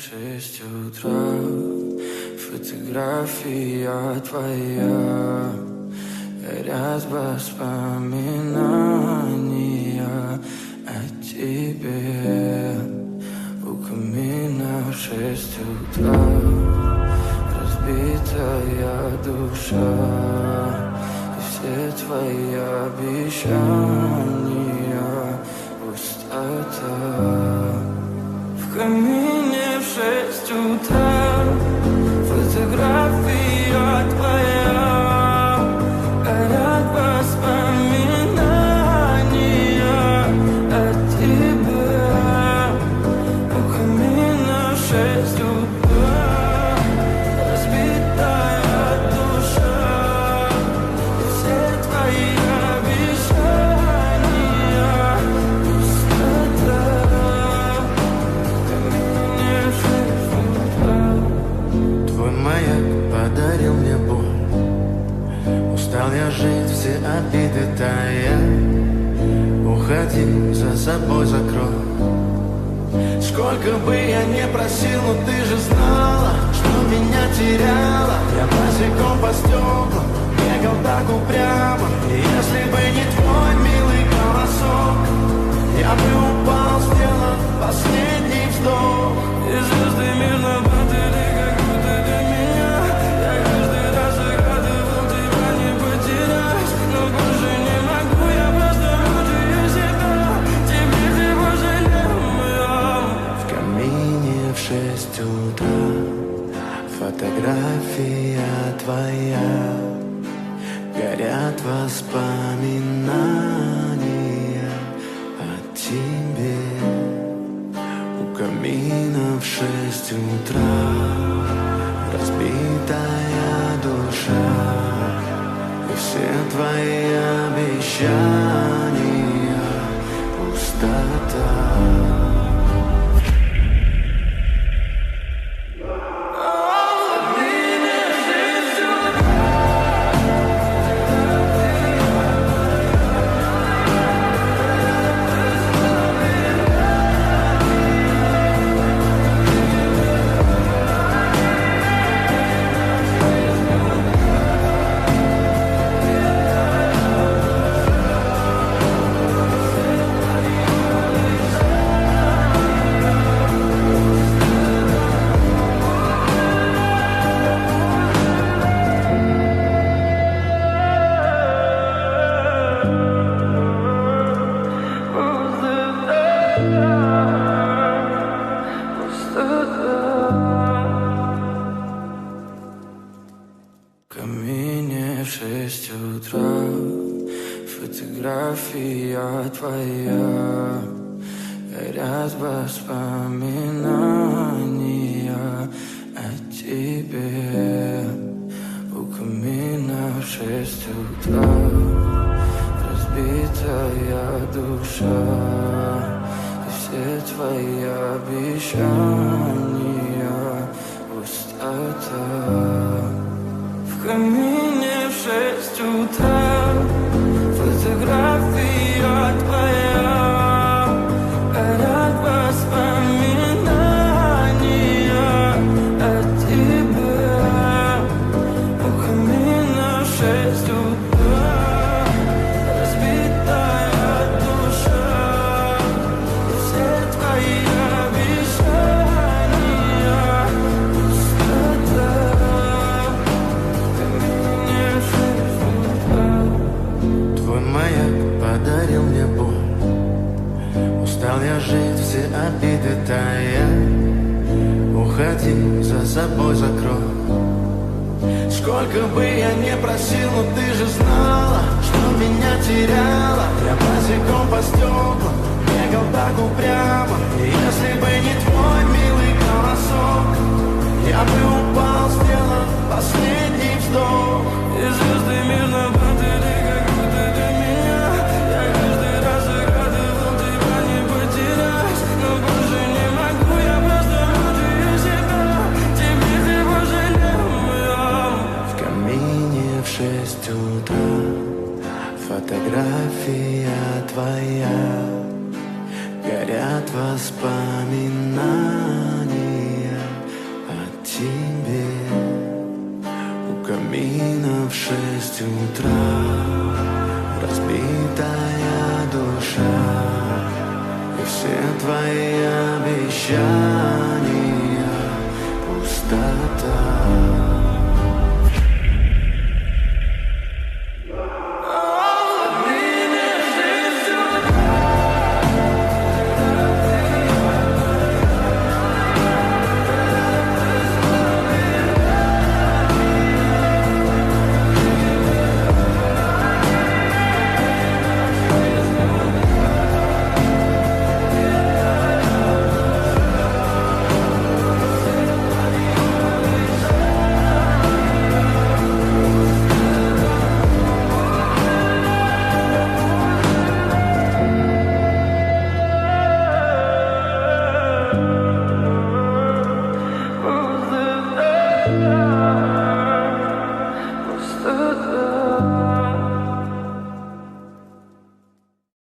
6 утра, фотография твоя, горят воспоминания о тебе. У камина в 6 утра, разбитая душа, и все твои обещания пустота. В камине в 6 утра, фотография твоя, горят воспоминания о тебе. У камина в 6 утра, разбитая душа, и все твои обещания пустота. Маяк подарил мне боль. Устал я жить, все обиды тая. Уходи, за собой закрой. Сколько бы я не просил, но ты же знала, что меня теряла. Я босиком по стеклам бегал так упрямо. И если бы не твой милый голосок, я бы упал, сделав последний вздох. И звезды мирно падали, как будто для меня. Я каждый раз загадывал тебя не потерять, но больше не могу, я просто мучаю себя. Теперь ты пожалел меня. В камине в 6 утра, фотография твоя, горят воспоминания о тебе. У камина в 6 утра, разбитая душа, и все твои обещания пустота. В камине в 6 утра, фотография твоя, горят воспоминания о тебе. У камина в 6 утра, разбитая душа, и все твои обещания пустота. В камине в 6 утра, фотография твоя, горят воспоминания о тебе. У камина в 6 утра, разбитая душа, и все твои обещания пустота. Маяк подарил мне боль. Устал я жить, все обиды тая. Уходи, за собой закрой. Сколько бы я не просил, но ты же знала, что меня теряла. Я босиком по стеклам бегал так упрямо. И если бы не твой милый голосок, я бы упал, сделав последний вздох. И звезды мирно падали, как будто для меня. Я каждый раз загадывал тебя не потерять, но больше не могу, я просто мучаю себя. Теперь ты пожалел меня. В камине в 6 утра, фотография твоя, горят воспоминания утра, разбитая душа, и все твои обещания пустота.